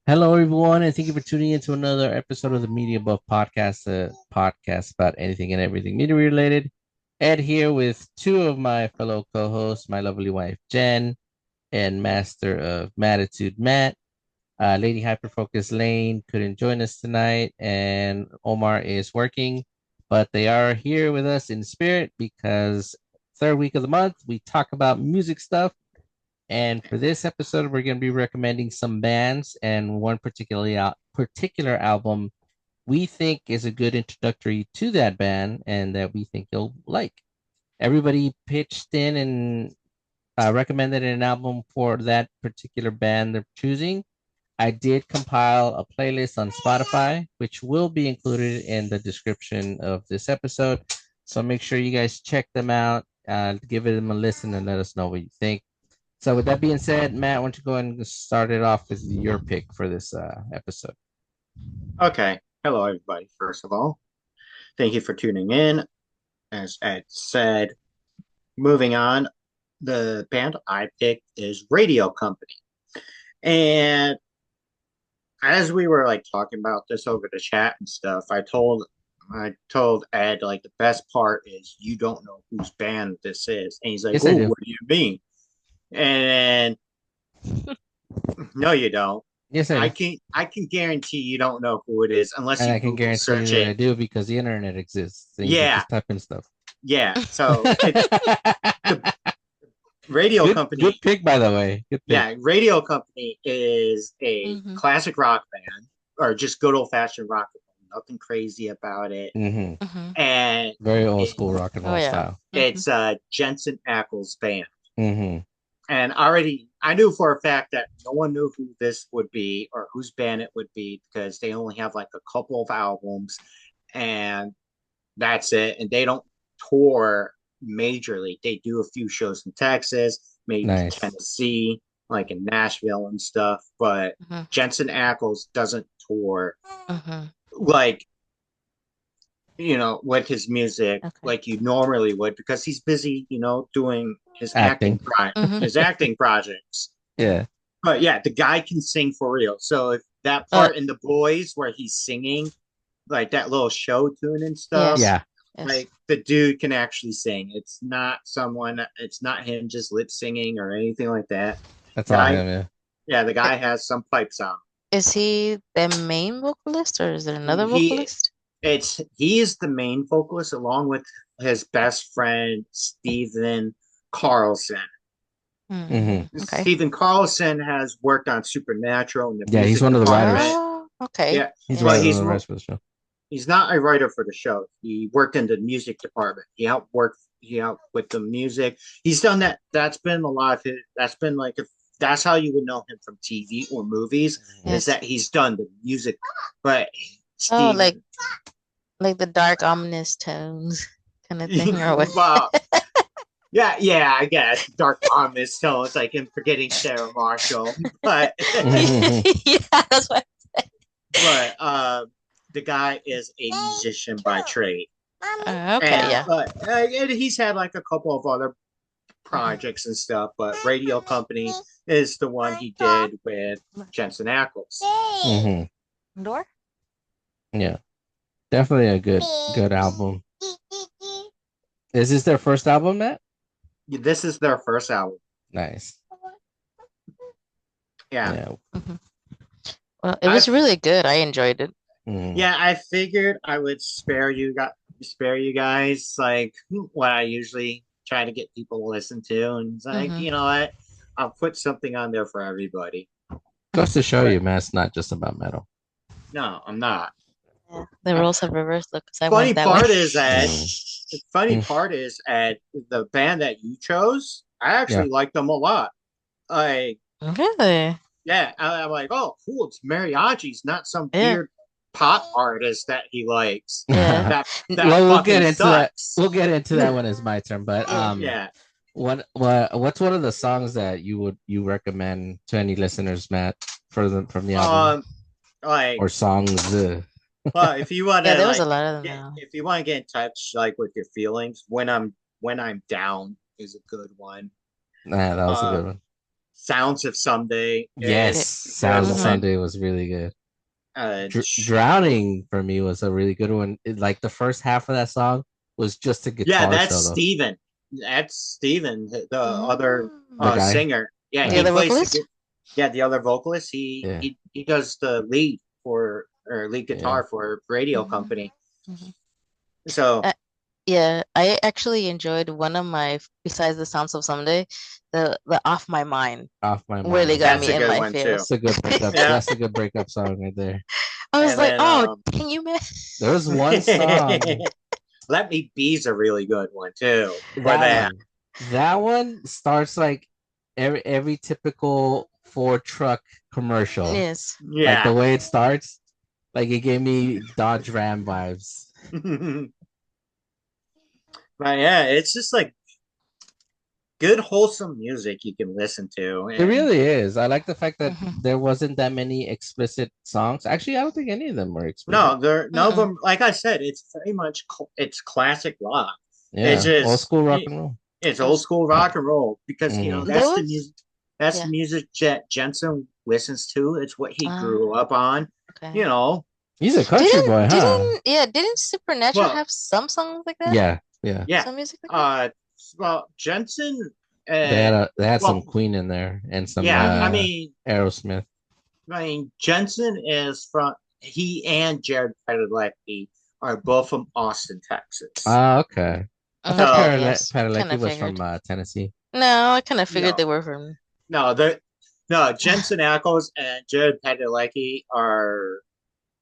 Hello, everyone, and thank you for tuning in to another episode of the Media Buff Podcast, a podcast about anything and everything media related. Ed here with two of my fellow co-hosts, my lovely wife Jen and Master of Matitude Matt. Lady Hyperfocus Lane couldn't join us tonight, and Omar is working, but they are here with us in spirit because third week of the month we talk about music stuff, and for this episode, we're going to be recommending some bands and one particular album we think is a good introductory to that band and that we think you'll like. Everybody pitched in and recommended an album for that particular band they're choosing. I did compile a playlist on Spotify, which will be included in the description of this episode. So make sure you guys check them out, give them a listen, and let us know what you think. So with that being said, Matt, why don't you go and start it off with your pick for this episode? Okay. Hello, everybody. First of all, thank you for tuning in. As Ed said, moving on, the band I picked is Radio Company. And as we were like talking about this over the chat and stuff, I told Ed like the best part is you don't know whose band this is. And he's like, Yes, I "Oh, do. what do you mean?" And no, you don't. Yes, I I do. can I can guarantee you don't know who it is unless And you I can Google guarantee you search that I it. do because the internet exists and you can Yeah, just type in stuff. yeah. So it's the Radio Good Company. pick, by the way. Good pick. Yeah, Radio Company is a Hmm. classic rock band, or just good old fashioned rock. Nothing crazy about it, Hmm. Hmm. and Very old it, school rock and Oh roll yeah. style. Hmm. it's Jensen Ackles band. Hmm. And already, I knew for a fact that no one knew who this would be or whose band it would be because they only have like a couple of albums, and that's it. And they don't tour majorly. They do a few shows in Texas, maybe Nice. Tennessee, like in Nashville and stuff. But Hmm. Jensen Ackles doesn't tour Hmm. like with his music Okay. like you normally would because he's busy, doing Acting. Hmm. his acting projects. Yeah. But yeah, the guy can sing for real. So if that Uh, part in The Boys where he's singing like that little show tune and stuff, yes. Yeah. Yes. like the dude can actually sing. It's not him just lip singing or anything like that. That's all Guy, him. Yeah. yeah, the I- guy has some pipes on. Is he the main vocalist or is there another He vocalist? he is the main vocalist along with his best friend Steven Carlson. Hmm. Okay. Stephen Carlson has worked on Supernatural in the Yeah, he's music one of the writers. department. Oh, okay. Yeah, He's one but of Yes. the writers for the show. he's not a writer for the show. He worked in the music department. He helped with the music. He's done that. That's been a lot of his. That's been like if that's how you would know him from TV or movies is Yes. that he's done the music. But Oh, like Steven, like the dark ominous tones kind of thing or what? well, yeah, I guess dark ominous tones like him forgetting Sarah Marshall, but Hmm. Yeah, that's what. but the guy is a musician by trade, Okay, and yeah. and he's had like a couple of other Hmm. projects and stuff, but Radio Company is the one he did with Jensen Ackles. Hmm. Door? Yeah. Definitely a good album. Is this their first album, Matt? This is their first album. Nice. Yeah, Yeah. Hmm. Well, it I was really good. I enjoyed it. Mm. yeah I figured I would spare you guys like what I usually try to get people to listen to, and it's like Hmm. you know what, I'll put something on there for everybody. Goes to show But you, man, it's not just about metal. no, I'm not. Yeah. The Uh, roles have reversed. Look, 'cause I Funny went that way. part is that Mm. the funny Mm. part is at the band that you chose, I Yeah. actually like them a lot. Like, Really? yeah, I'm like, oh, cool. It's mariachis, not some Yeah. weird pop artist that he likes. Yeah. That Well, we'll get fucking into that. sucks. We'll get into that when it's my turn. But Yeah. what's one of the songs that you recommend to any listeners, Matt, for the from the album Um, like, or songs? well, if you want Yeah, to there was a like lot of them get now. if you want to get in touch like with your feelings, when I'm down is a good one. Nah, that was a Uh, good one. Sounds of Someday Yes, Yeah. is Sounds of Mhm. incredible. Sunday was really good. Uh, Drowning for me was a really good one. Like the first half of that song was just a yeah, guitar that's solo. Steven. That's Steven, the other The Mm. guy. singer. Yeah, The he Oh, other plays vocalist? yeah, the other vocalist. He yeah. he he does the lead for or lead Yeah. guitar for Radio Mhm. Company. Mhm. So Yeah, I actually enjoyed one of my besides the Sounds of Someday, the Off My Mind Off my really mind. got that's me a in good my one too. feels. That's a good breakup. Yeah, That's a good breakup song right there. I was and like, then oh, dang you, man. There was one song Let Me Be's a really good one too. For that that. one. That one starts like every typical Ford truck commercial. Yes. Like the Yeah. way it starts, like it gave me Dodge Ram vibes. But yeah, it's just like good wholesome music you can listen to. It And really is. I like the fact that Mhm. there wasn't that many explicit songs. Actually, I don't think any of them were explicit. no, there none of Mm-mm. them. Like I said, it's very much it's classic rock. It's Yeah, old just school rock and roll. it's old school rock and roll because There that's the was, music. That's the yeah. music Jensen listens to. It's what he Uh, grew up on. You okay. know. He's a country boy, huh? Didn't Supernatural Well, have some songs like that? Yeah, yeah. yeah. Some music like that? Uh, well, Jensen. They had some Well, Queen in there and some yeah. I Mm-hmm. mean, Aerosmith. Jensen is from he and Jared Padalecki are both from Austin, Texas. Ah, okay. I thought Okay, So yes. Kind Padalecki of was figured. from Tennessee. No, I kind of figured they no, were from. no, the no Jensen Ackles and Jared Padalecki are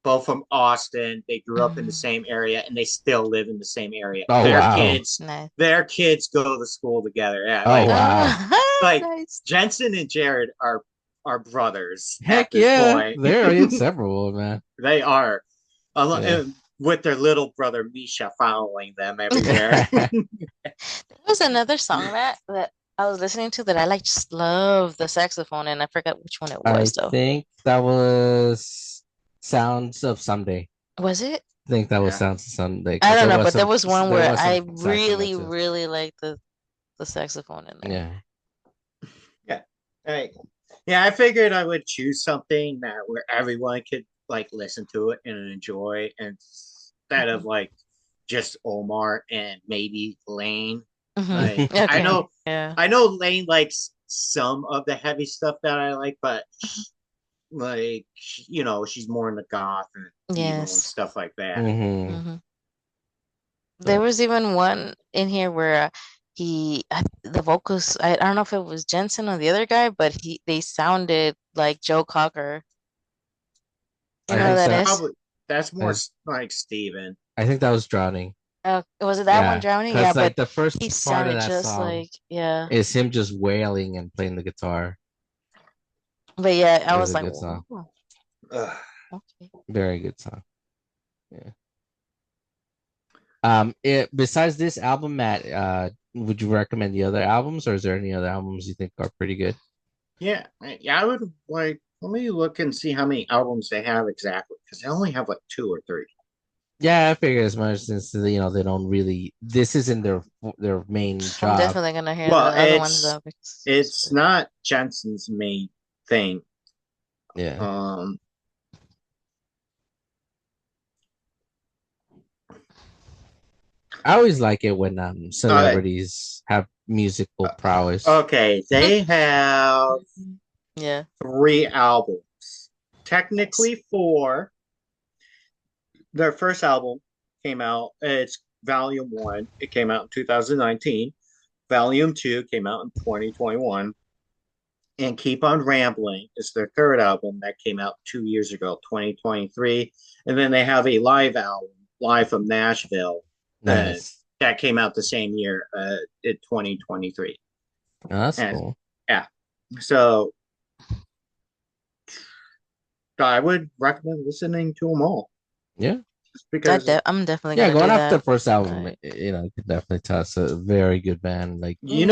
both from Austin. They grew up in the Mhm. same area and they still live in the same area. Oh wow. Nice. Their kids go to school together. Yeah, Oh wow. like Nice. Jensen and Jared are brothers at Heck this yeah. point. They're inseparable, man. They are. Yeah. With their little brother Misha following them everywhere. There was another song that I was listening to that I like just love the saxophone and I forgot which one it I was though. think that was Sounds of Someday. Was it? I think that was Yeah. Sounds of Someday I because don't know, but there was one there where was some I sax in there really, too. really like the saxophone in there. Yeah. Yeah. Yeah, I figured I would choose something that where everyone could like listen to it and enjoy instead of Mhm. like just Omar and maybe Lane. Mhm. Like Okay. Yeah. I know Lane likes some of the heavy stuff that I like, but like she's more in the goth and emo and Yes. stuff like that. hmm Hmm. There was even one in here where the vocals, I don't know if it was Jensen or the other guy, but they sounded like Joe Cocker. You I know who think that that is? Probably that's more I, like Steven. I think that was Drowning. Was it that one, Yeah, Drowning? Yeah, because like but the first he part of sounded that just song like, yeah. is him just wailing and playing the guitar. But yeah, I It was was a like, good song. oh, Ugh. okay. Very good song. Yeah. Besides this album, Matt, would you recommend the other albums, or is there any other albums you think are pretty good? Yeah, I would like. Let me look and see how many albums they have exactly, because they only have like two or three. Yeah, I figure as much since they don't really. This isn't their main I'm job. definitely gonna hear the Well, other ones though. it's not Jensen's main thing. Yeah. Um, I always like it when uh, celebrities have musical prowess. okay, they have Yeah. three albums. Technically four. Their first album came out. It's Volume One. It came out in 2019. Volume Two came out in 2021. And Keep on Rambling is their third album that came out 2 years ago, 2023. And then they have a live album, Live from Nashville, Nice. that came out the same year, in 2023. Oh, that's And cool. yeah, so I would recommend listening to them all. Yeah. Just because, I'm definitely Yeah, gonna going do off the that. first album, Right. you could definitely tell it's a very good band. Like, Yeah. you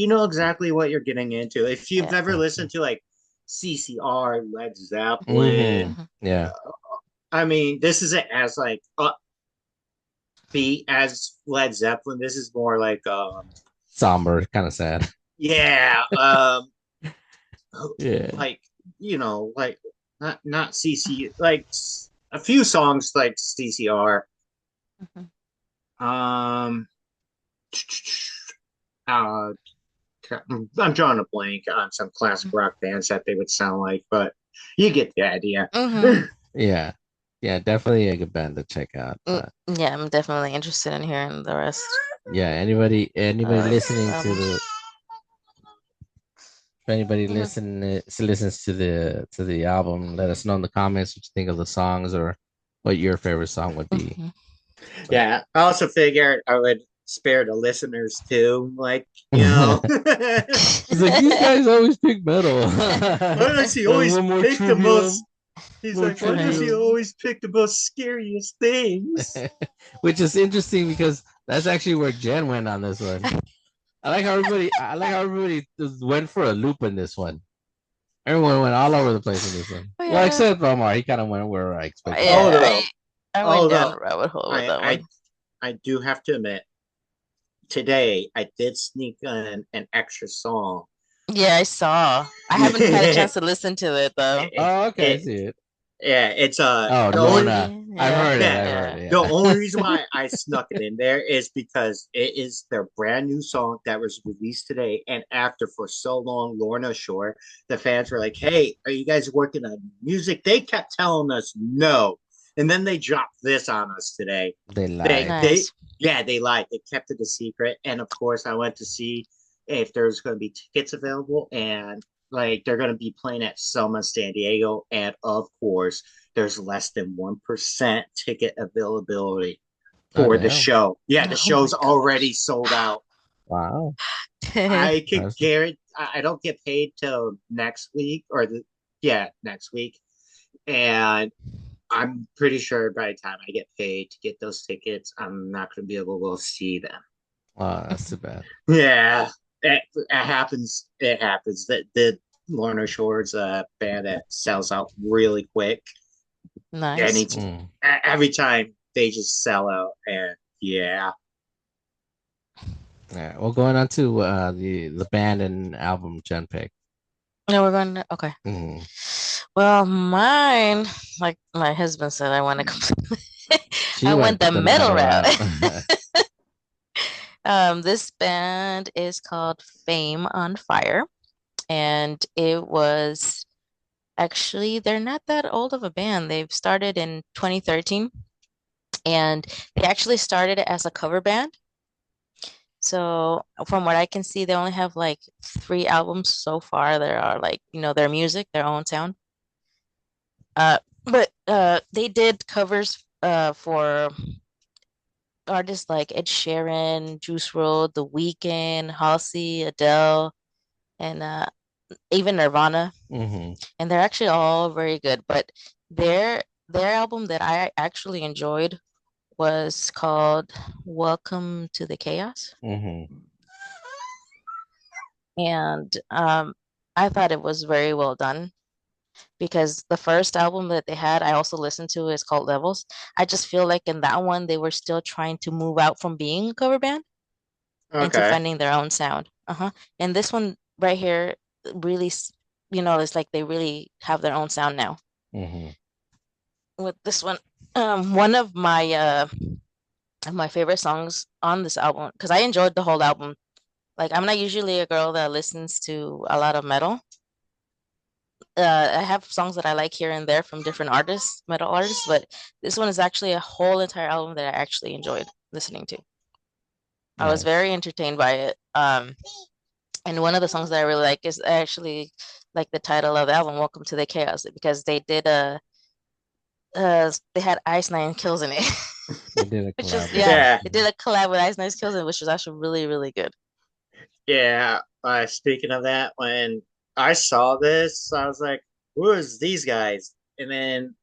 know exactly what you're getting into. If you've Yeah. ever listened to like CCR, Led Zeppelin, mhm, yeah, I mean, this isn't as like upbeat as Led Zeppelin. This is more like somber, kind of sad. Yeah, Yeah. like like not CC, like a few songs like CCR. Mhm. Um, uh, I'm drawing a blank on some classic rock bands that they would sound like, but you get the idea. Mhm. Yeah. Yeah, definitely a good band to check out. Mm, But yeah, I'm definitely interested in hearing the rest yeah, anybody of this listening to album. the if anybody Mhm. listens to the album, let us know in the comments what you think of the songs or what your favorite song would be. Mhm. But Yeah, I also figured I would spare the listeners too. Like, it's like these guys always pick metal. why does he And always one more pick the trivium, most? He's more like, why does he trivium. always pick the most scariest things? Which is interesting because that's actually where Jen went on this one. I like how everybody just went for a loop in this one. Everyone went all over the place in this one. Oh, Well, yeah. except Omar, he kind of went where I expected him to Yeah, go. Although, I went down although a rabbit hole with I that I one. I do have to admit, today I did sneak in an extra song. Yeah, I saw. I haven't had a chance it, to listen to it though. Oh, okay, I it, see it. yeah, it's Oh, the only Lorna. Epiphany. I've Yeah, heard it. yeah, I've heard yeah. it. the only Yeah. reason why I snuck it in there is because it is their brand new song that was released today. And after for so long, Lorna Shore, the fans were like, "Hey, are you guys working on music?" They kept telling us no, and then they dropped this on us today. They They lied. they Nice. yeah, they lied. They kept it a secret, and of course, I went to see if there's going to be tickets available, and like they're going to be playing at Selma, San Diego, and of course there's less than 1% ticket availability Oh, for the damn. show. Yeah, the Oh my show's already sold out. Wow. I could That's, guarantee I don't get paid till next week next week. And I'm pretty sure by the time I get paid to get those tickets, I'm not going to be able to see them. wow, that's too bad. Yeah, it happens. It happens. That the Lorna Shore's a band that sells out really quick. And Nice. it's Mm. every time they just sell out, and yeah. Yeah. Well, going on to the band and album Jen picked. No, we're going to, okay. Mm. Well, mine, like my husband said, I want to go. She I went went the the metal metal route. route. This band is called Fame on Fire, and it was actually they're not that old of a band. They've started in 2013, and they actually started as a cover band. So from what I can see, they only have like 3 albums so far that are like, their music, their own sound. But they did covers for artists like Ed Sheeran, Juice WRLD, The Weeknd, Halsey, Adele, and even Nirvana. Hmm. And they're actually all very good. But their album that I actually enjoyed was called Welcome to the Chaos. Hmm. And I thought it was very well done because the first album that they had, I also listened to, is called Levels. I just feel like in that one, they were still trying to move out from being a cover band into Okay. finding their own sound. And this one right here really, it's like they really have their own sound now. Hmm. With this one, one of my favorite songs on this album, because I enjoyed the whole album. Like, I'm not usually a girl that listens to a lot of metal. I have songs that I like here and there from different artists, metal artists, but this one is actually a whole entire album that I actually enjoyed listening to. I was Nice. very entertained by it. And one of the songs that I really like is actually like the title of the album, "Welcome to the Chaos," because they had Ice Nine Kills in it, They did a which was yeah, Yeah. they did a collab with Ice Nine Kills in it, which was actually really really good. Yeah. Speaking of that, when I saw this, I was like, "Who is these guys?" And then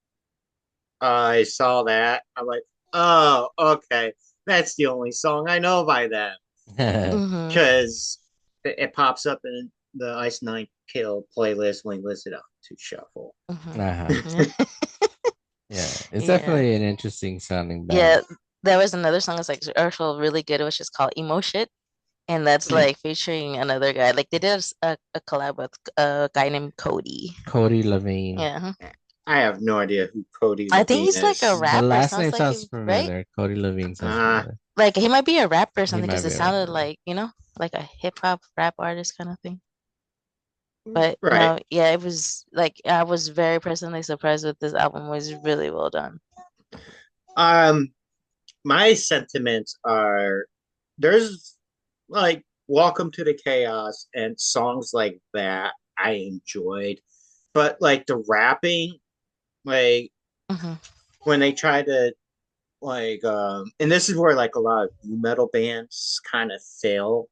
I saw that. I'm like, "Oh, okay. That's the only song I know by them." Hmm. Because it pops up in the Ice Nine Kill playlist when you listen up to shuffle. Hmm. Uh-huh. Yeah. Yeah, it's Yeah. definitely an interesting sounding band. Yeah, there was another song that's like also really good, which is called Emo Shit. and that's like featuring another guy. Like they did a collab with a guy named Cody. Cody Levine. Yeah, I have no idea who Cody I think Levine he's like a is. The rapper. last Sounds name like sounds he, right? familiar. Cody Levine sounds Uh, familiar. Like he might be a rapper or He something might because it be a sounded rapper. like, like a hip hop rap artist kind of thing. But right. no, yeah, it was like I was very pleasantly surprised with this album. It was really well done. My sentiments are there's like Welcome to the Chaos and songs like that I enjoyed, but like the rapping, like Hmm. when they try to and this is where like a lot of new metal bands kind of fail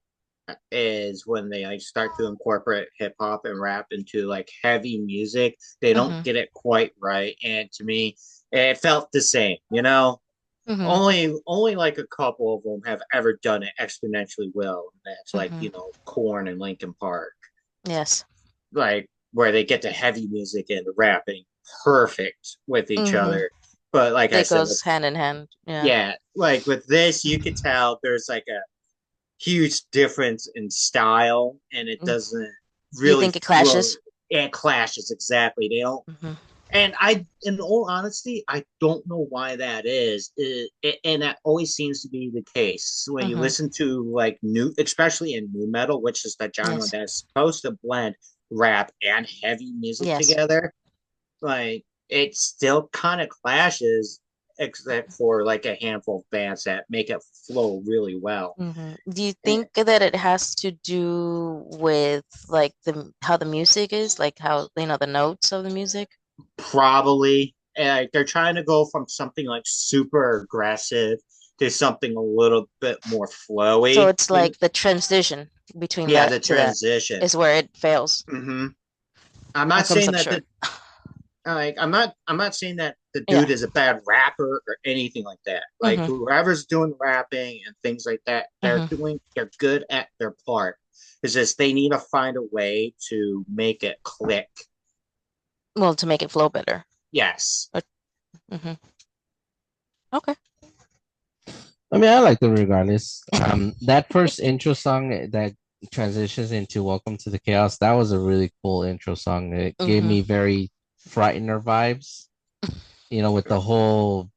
is when they like start to incorporate hip hop and rap into like heavy music. They don't Hmm. get it quite right, and to me, it felt the same. Hmm. Only like a couple of them have ever done it exponentially well. And that's like Hmm. Korn and Linkin Park, Yes. like where they get the heavy music and the rapping perfect with each Hmm. other. But like I It said, with goes hand in hand. Yeah. yeah, like with this, you could tell there's like a huge difference in style, and it Mm. doesn't You really think it flow. clashes? It clashes exactly. They don't. Hmm. And in all honesty, I don't know why that is. And that always seems to be the case when you Hmm. listen to like especially in new metal, which is the genre Yes. that's supposed to blend rap and heavy music Yes. together. Like it still kind of clashes, except for like a handful of bands that make it flow really well. Do you And think that it has to do with like the how the music is, like how the notes of the music? probably they're trying to go from something like super aggressive to something a little bit more So flowy. it's like the transition between Yeah, that the to that transition. is where it fails hmm I'm or not comes saying up that short. I'm not saying that the Yeah. dude is a bad rapper or anything like that. Like Hmm. whoever's doing rapping and things like that, Hmm. they're good at their part. It's just they need to find a way to make it click. Well, to make it flow better. Yes. Hmm. Okay. I mean, I liked it regardless. That first intro song that transitions into "Welcome to the Chaos" that was a really cool intro song. It gave Hmm. me very Frightener vibes. With the whole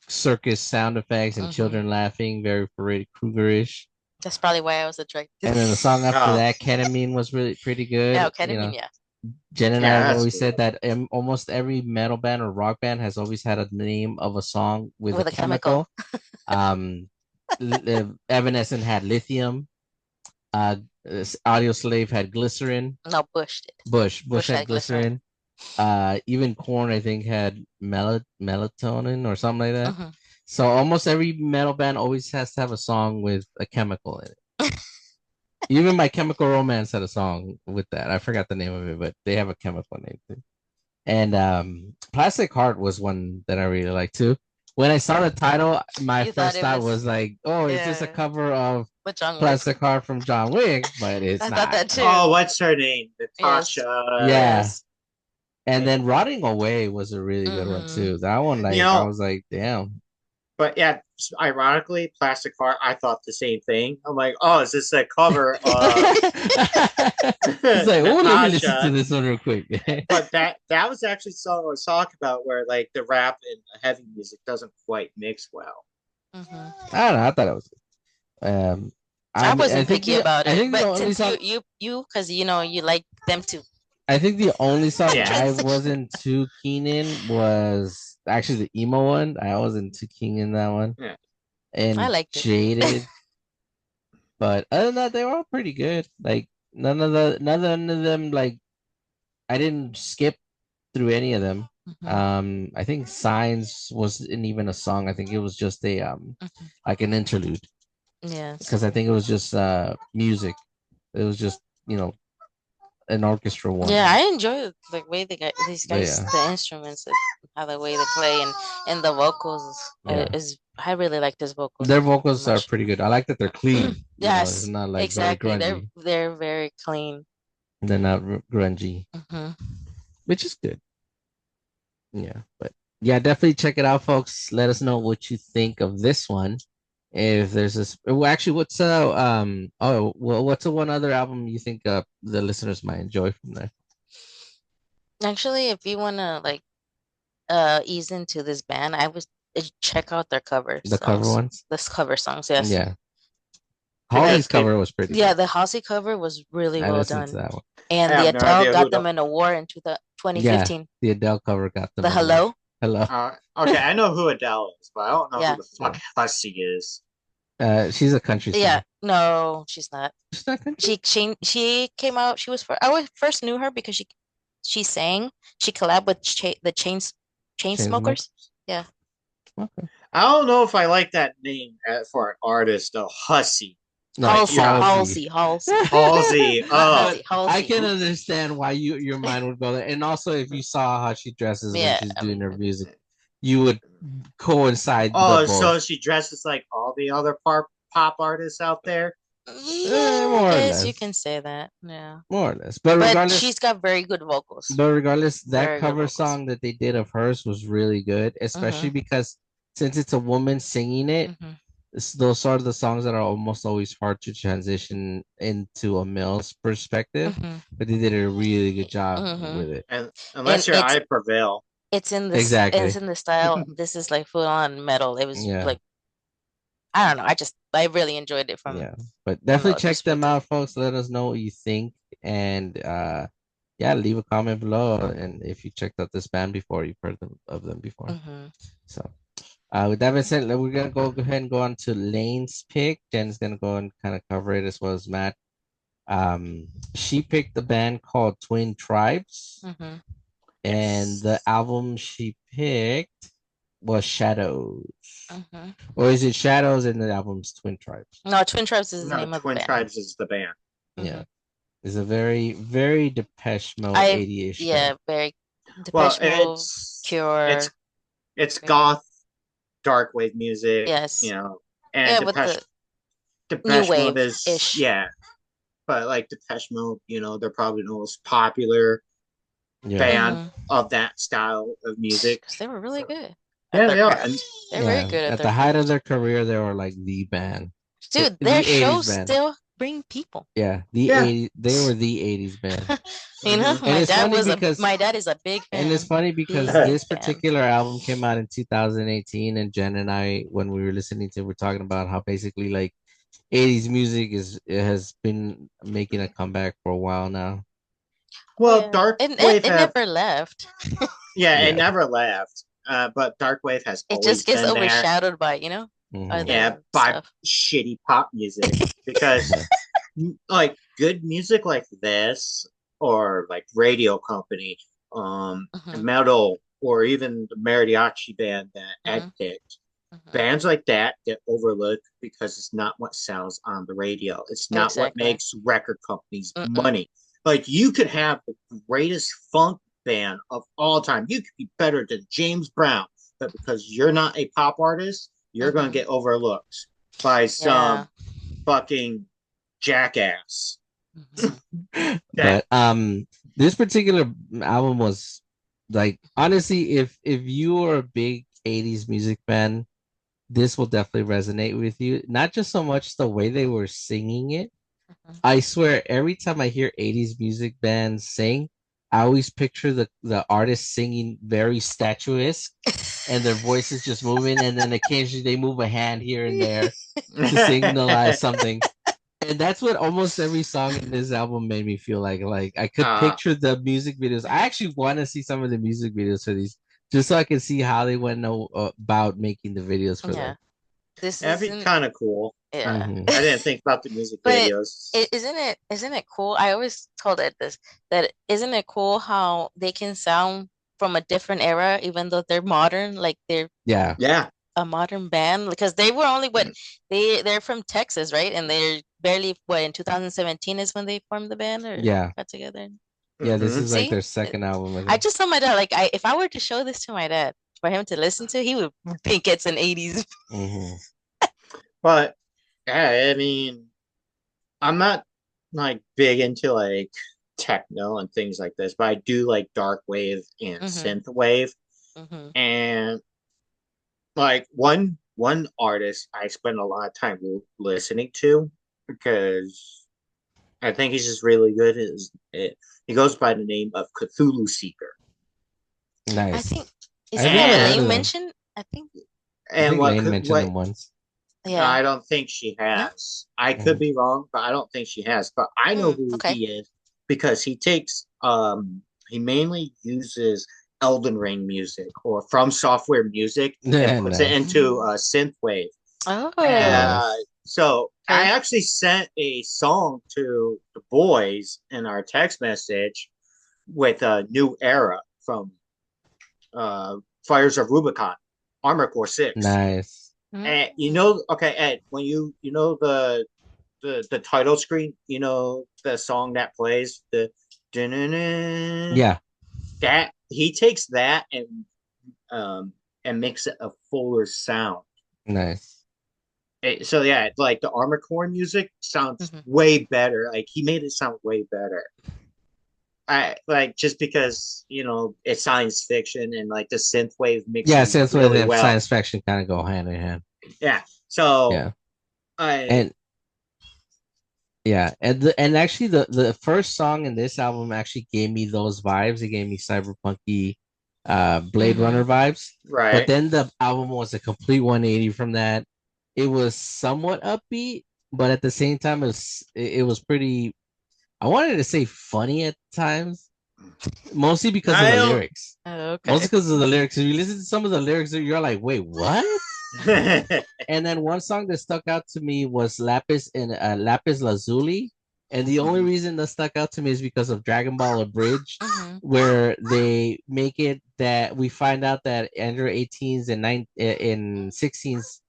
circus sound effects and Hmm. children laughing, very Freddy Kruegerish. That's probably why I was attracted. And then the song after Oh, that, Ketamine, was really pretty Yeah, good. ketamine, yeah. Jen and I yeah, have that's always cool. said that almost every metal band or rock band has always had a name of a song with a With a chemical. chemical. Um, Evanescent had lithium. Uh, Audio Slave had glycerin. No, Bush did. Bush Bush had had glycerin. glycerin. Even Korn, I think, had melatonin or something like that. Hmm. So almost every metal band always has to have a song with a chemical in it. Even My Chemical Romance had a song with that. I forgot the name of it, but they have a chemical name too. And Plastic Heart was one that I really liked too. When I saw the title, my You thought first it thought was, was like, "Oh, is this a yeah, cover of with John Wick. Plastic Heart from John Wick?" But it's I thought not. that Oh, too. what's her name? Yes. Natasha. Yeah. Yes. And then Rotting Away was a really good one Hmm. too. That one, You like, I know, was like, damn. but yeah, ironically, Plastic Heart, I thought the same thing. I'm like, oh, is this a cover of It's like, oh, let me listen to Natasha? this one real quick. But that was actually something I was talking about where like the rap and the heavy music doesn't quite mix well. Hmm. I don't know. I thought it was good. I I wasn't think picky the about I it, think the but only since song because you like them to I think the only song Yeah. I transition. wasn't too keen in was actually the emo one. I wasn't too keen in that one. Yeah. I And liked it. Jaded, but other than that, they were all pretty good. Like none of them, like, I didn't skip through any of them. Hmm. I think Signs wasn't even a song. I think it was just a Hmm. like an interlude, Yes. because I think it was just music. It was just, an orchestra Yeah, one. I enjoy the way these But guys, yeah, the instruments, how the way they play, and the vocals yeah. is. I really like his vocals Their very vocals are much. pretty good. I like that they're clean. It's Yes, not like very exactly. grungy. They're very clean. They're not grungy, Hmm. which is good. Yeah, but yeah, definitely check it out, folks. Let us know what you think of this one. if there's this. Well, actually, what's the one other album you think the listeners might enjoy from there? Actually, if you wanna like ease into this band, I would check out their cover The cover songs. ones? This cover songs, yes. Yeah. Halsey's Because cover was pretty Yeah, good. the Halsey cover was really I well listened to done. that one. And I the have no Adele idea who got the them an award in Yeah, 2015. the Adele cover got them The an award. Hello? Hello. okay, I know who Adele is, but I don't know Yeah. who the fuck Hussy is. She's a country Yeah. singer. No, she's not. She's not country. She came out. She was first knew her because she sang. She collabed with the Chainsmokers. Yeah. Okay. I don't know if I like that name for an artist, though. Hussy. No, Halsey, Halsey. Halsey. Halsey. Oh, I can understand why your mind would go there. And also, if you saw how she dresses when Yeah, she's I doing mean, her music, you would coincide oh, the so both. she dresses like all the other pop artists out there. yeah, More I or guess you less. can say that. Yeah. More or less. But But regardless, she's got very good vocals. that Very good cover vocals. song that they did of hers was really good, especially because since it's a woman singing it, Mhm. those are the songs that are almost always hard to transition into a male's perspective, Mhm. but they did a really good job Mhm. with it. And And unless your eye prevail. it's in Exactly. the style. This is like full on metal. It was Yeah. like I don't know. I really enjoyed it from Yeah. But definitely the check them perspective. out, folks. Let us know what you think. And yeah, leave a comment below. And if you checked out this band before, you've heard of them before. Mhm. So with that being said, we're gonna go ahead and go on to Lane's pick. Jen's gonna go and kind of cover it as well as Matt. She picked a band called Twin Tribes, Mhm. and the album she picked was Shadows. Mhm. Or is it Shadows and the album's Twin Tribes? No, Twin Tribes is the No, name of the Twin band. Tribes is the band. Yeah. It's a very, very Depeche Mode I 80-ish yeah, band. very Well, Depeche Mode, Cure. it's goth, dark wave music, Yes. and Yeah, with the new Depeche Mode wave is ish. but like Depeche Mode, they're probably the most popular Yeah. band of that style of music. Because they were really So, good yeah, at they their are. craft. And They're very good At at the their height of craft. their career, they were like the band. Dude, The their 80s shows band. still bring people. Yeah, Yeah. 80s. They were the 80s band. You know, Mhm. And it's funny because my dad is a big fan. And it's funny because He's a this fan. particular album came out in 2018, and Jen and I, when we were listening to, it, we're talking about how basically like 80s music has been making a comeback for a while now. Well, Yeah. dark It wave never left. yeah, Yeah. it never left. But dark wave has It always just gets been there. overshadowed by, Mhm. other By stuff. shitty pop music because like good music like this or like Radio Company, Mhm. metal, or even the mariachi band that Ed picked. Mhm. Bands like that get overlooked because it's not what sells on the radio. It's not what Exactly. makes record companies Mm-mm. money. Like you could have the greatest funk band of all time. You could be better than James Brown, but because you're not a pop artist, you're Mhm. going to get overlooked by some fucking jackass. Mhm. But this particular album was like, honestly, if you are a big 80s music fan, this will definitely resonate with you. Not just so much the way they were singing it. Mhm. I swear, every time I hear 80s music bands sing, I always picture the artist singing very statuesque and their voices just moving, and then occasionally they move a hand here and there to signalize something. And that's what almost every song in this album made me feel like. Like I could picture the music videos. I actually want to see some of the music videos for these, just so I can see how they went about making the videos for them. That'd be kind of cool. Yeah. I didn't think about the music But videos. isn't it cool? I always told it that isn't it cool how they can sound from a different era even though they're modern, like they're Yeah. a modern band, because they were only they're from Texas, right? And they're barely in 2017 is when they formed the band or got together. Yeah, this is like their second album. I just told my dad, like, if I were to show this to my dad for him to listen to, he would think it's an 80s. But yeah, I mean, I'm not like big into like techno and things like this, but I do like dark wave and synth wave. And like one one artist I spend a lot of time listening to because I think he's just really good. He goes by the name of Cthulhu Seeker. I think, Nice. is I it think the I one heard Lane of them. mentioned? I think, I And think Lane mentioned them once. yeah. I don't think she No? has. I could Mhm. be wrong, but I don't think she has. But I know who Okay. he is because he mainly uses Elden Ring music or From Software music and Yeah, puts it nice. into synthwave. Oh, Nice. So I okay. actually sent a song to the boys in our text message with a new era from Fires of Rubicon, Armor Core 6. Nice. And Mm. okay, Ed, when you know the title screen, you know the song that plays the Yeah, that he takes that um and makes it a fuller sound. nice. So yeah, like the Armor Core music sounds Mhm. way better. Like he made it sound way better. I like just because it's science fiction and like the synth wave Yeah, mixing since with really the well. science fiction kind of go hand in hand. Yeah. So Yeah. I And yeah, and actually the first song in this album actually gave me those vibes. It gave me cyberpunky Blade Runner Mhm. vibes. But right. then the album was a complete 180 from that. It was somewhat upbeat, but at the same time it was pretty, I wanted to say funny at times, mostly because of I the don't. lyrics. Mostly Okay. because of the lyrics. If you listen to some of the lyrics, you're like, wait, what? And then one song that stuck out to me was Lapis Lazuli. And the only reason that stuck out to me is because of Dragon Ball Abridged, Mhm. where they make it that we find out that Android 18s and 16s,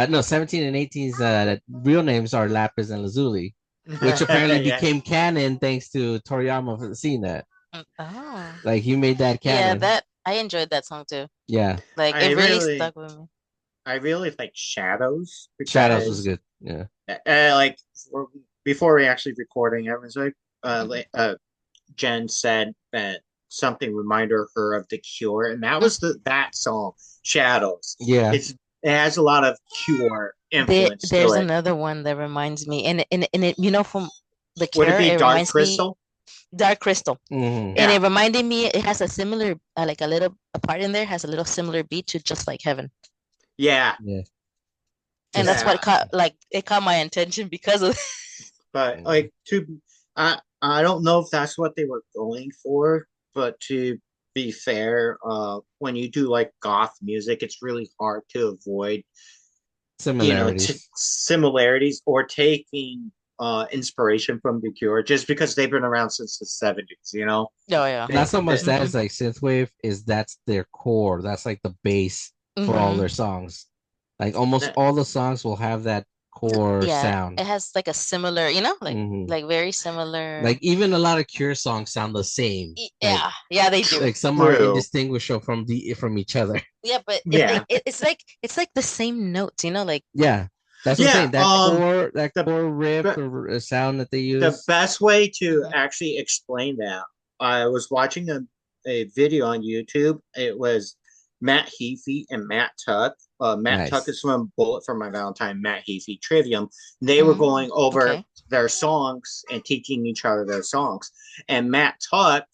no, 17 and 18s, real names are Lapis and Lazuli, which apparently Yeah. became canon thanks to Toriyama for seeing that. Oh. Like he made that Yeah, canon. that I enjoyed that song too. Yeah. Like I it really really, stuck with me. I really like Shadows Shadows was because, good. Yeah. like, before we actually recording, I was like, Mhm. Jen said that something reminded her of The Cure, and that Mm. was that song, Shadows. Yeah. It has a lot of Cure influence to There's it. another one that reminds me, and it, from The Would it Cure, be it Dark reminds me Crystal? Dark Crystal, Hmm. and Yeah, it reminded me. It has a similar, like a little a part in there has a little similar beat to Just Like Heaven, yeah, Yeah. and that's Just what yeah. caught my attention because of. But like I don't know if that's what they were going for, but to be fair, when you do like goth music, it's really hard to avoid, similarities. similarities or taking inspiration from The Cure just because they've been around since the 70s, Oh yeah. Not so much that Hmm. is like synthwave is that's their core. That's like the base for all Hmm. their songs. Like almost all the songs will have that core Yeah, sound. it has like a similar, Hmm. like very similar. Like even a lot of Cure songs sound the same. Yeah, yeah, they do. Like some are True. indistinguishable from each other. Yeah, but Yeah. it's like the same notes, like. Yeah. That's what I'm Yeah, saying. That the core riff or sound that they the use. best way to Mhm. actually explain that, I was watching a video on YouTube. It was Matt Heafy and Matt Tuck. Matt Tuck Nice. is from Bullet for My Valentine, Matt Heafy Trivium. They were Mhm. going over Okay. their songs and teaching each other their songs. And Matt Tuck,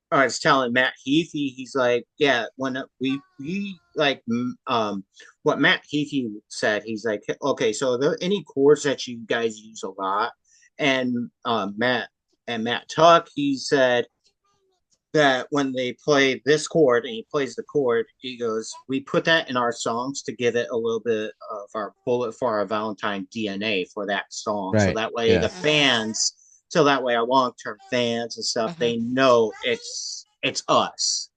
I was telling Matt Heafy, he's like, yeah, when we like what Matt Heafy said, he's like, okay, so are there any chords that you guys use a lot? And Matt Tuck, he said that when they play this chord and he plays the chord, he goes, we put that in our songs to give it a little bit of our Bullet for Our Valentine DNA for that song. So Right. that way Yeah. the fans, so that way our long-term fans and stuff, Mhm. they know it's us.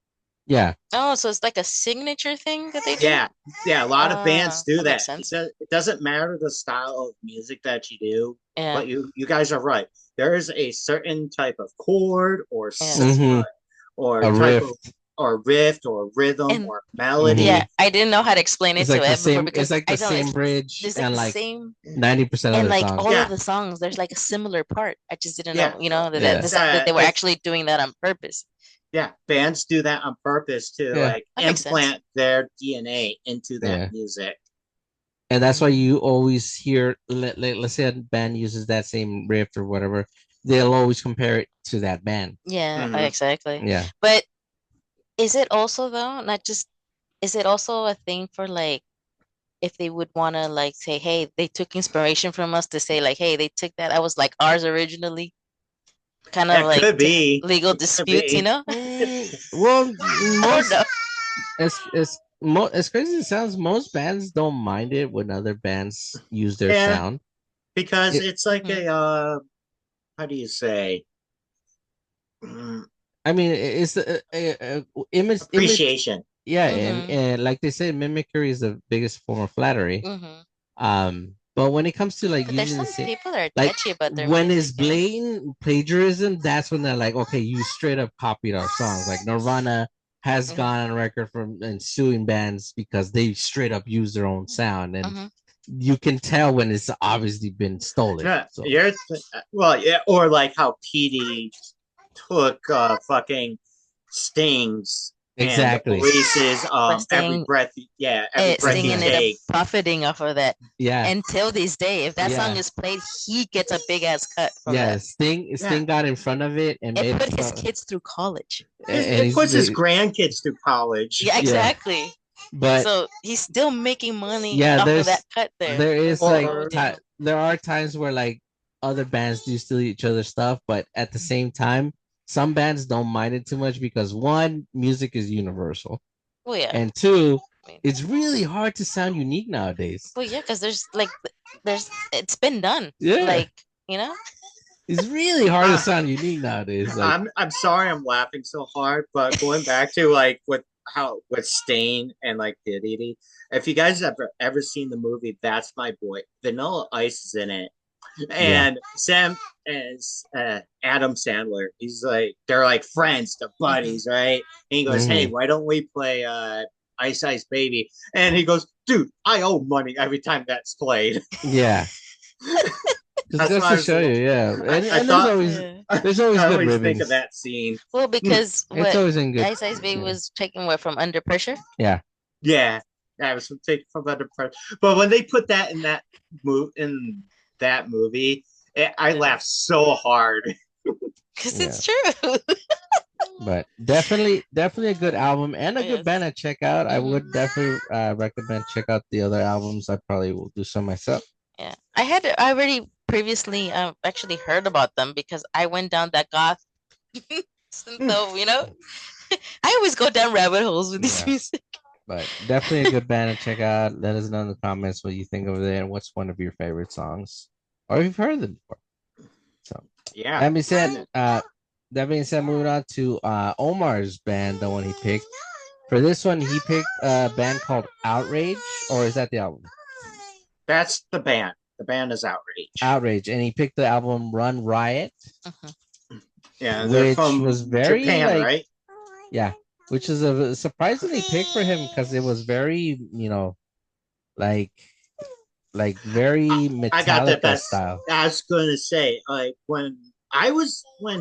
Yeah. Oh, so it's like a signature thing that they do? Yeah, yeah, a lot of bands do That makes that. sense. It doesn't matter the style of music that you do, Yeah, but you guys are right. There is a certain type of chord yeah. Hmm. or A type of riff. or riff or rhythm And or Hmm. yeah, melody. I didn't know how to explain it It's to like the Ed before same. It's because like I the don't same bridge it's like and the like same 90% of and their like all songs. of Yeah, the songs, there's like a similar part. I just didn't yeah, know, Yeah. that they were it's actually doing that on purpose. yeah. Bands do that on purpose to Yeah. like That makes sense. implant their DNA into that Yeah. music. And that's why you always hear, let's say a band uses that same riff or whatever, they'll always compare it to that band. Yeah, Hmm. exactly. Yeah. But is it also though, not just, is it also a thing for like if they would want to like say, hey, they took inspiration from us to say like, hey, they took that. I was like ours originally. Kind of It like could to be. legal It could disputes, you be. know? Well, I don't most know. as crazy as it sounds, most bands don't mind it when other bands use their Yeah, sound. because It, it's like Mhm. a how do you say? Mm, I mean, it's a image. appreciation. Yeah, Mhm. and like they say, mimicry is the biggest form of flattery. Mhm. But when it comes to like But there's using the some same, people that are like touchy about their when it's music, you know? blatant plagiarism, that's when they're like, okay, you straight up copied our songs. Like Nirvana has Mhm. gone on record from and suing bands because they straight up use their own sound, and Mhm. you can tell when it's obviously been stolen. Yeah, So well, yeah, or like how Petey took fucking Stings and exactly, Police's But every breath Sting you ended exactly, up take. profiting off of that. yeah, Until this day, if that song yeah, is played, he gets a big ass cut from yeah. that. Yeah, Sting got in front of it and It made put it his so, kids through college. and it he's puts his grandkids through college. Yeah, yeah, exactly. but So he's still making money yeah, off of that cut there. there That's is like so Or damn. there are times where like other bands do steal each other's stuff, but at the same time, some bands don't mind it too much because one, music is universal, Well, yeah. and two, I mean, it's really hard to sound unique nowadays. well, yeah, because there's like, it's been done. Yeah, Like, you know? it's really hard to uh, sound unique nowadays. Like, I'm sorry I'm laughing so hard, but going back to like with Stain and like Diddy, if you guys ever seen the movie That's My Boy, Vanilla Ice is in it, yeah, and Sam is Adam Sandler. He's like they're like friends, they're Mhm. buddies, right? And he goes, "Hey, hmm why don't we play Ice Ice Baby?" And he goes, "Dude, I owe money every time that's played." yeah. Just That's goes why I to was. show you, yeah, I and thought Yeah. there's always I good always think of ribbons. that scene. Well, because It's what always in good. Ice Ice Baby Yeah, was taken what from Under Pressure? yeah, Yeah, I was taken from Under Pressure. But when they put that in that movie, I Yeah. laughed so hard. Because yeah. it's true. But definitely a good album and a good Yes. band to check out. I Mhm. would definitely recommend check out the other albums. I probably will do so myself. Yeah. I already previously actually heard about them because I went down that goth. So, you know, I always go down rabbit holes with this Yeah, music. but definitely a good band to check out. Let us know in the comments what you think of it and what's one of your favorite songs, or if you've heard them before. So Yeah. that being said, moving on to Omar's band, the one he picked. For this one, he picked a band called Outrage, or is that the album? That's the band. The band is Outrage. Outrage, and he picked the album Run Riot, Mhm. Yeah, they're which from was very Japan, like, right? yeah, which is a surprisingly pick for him because it was very, like very I got the Metallica best. style. I was gonna say, like when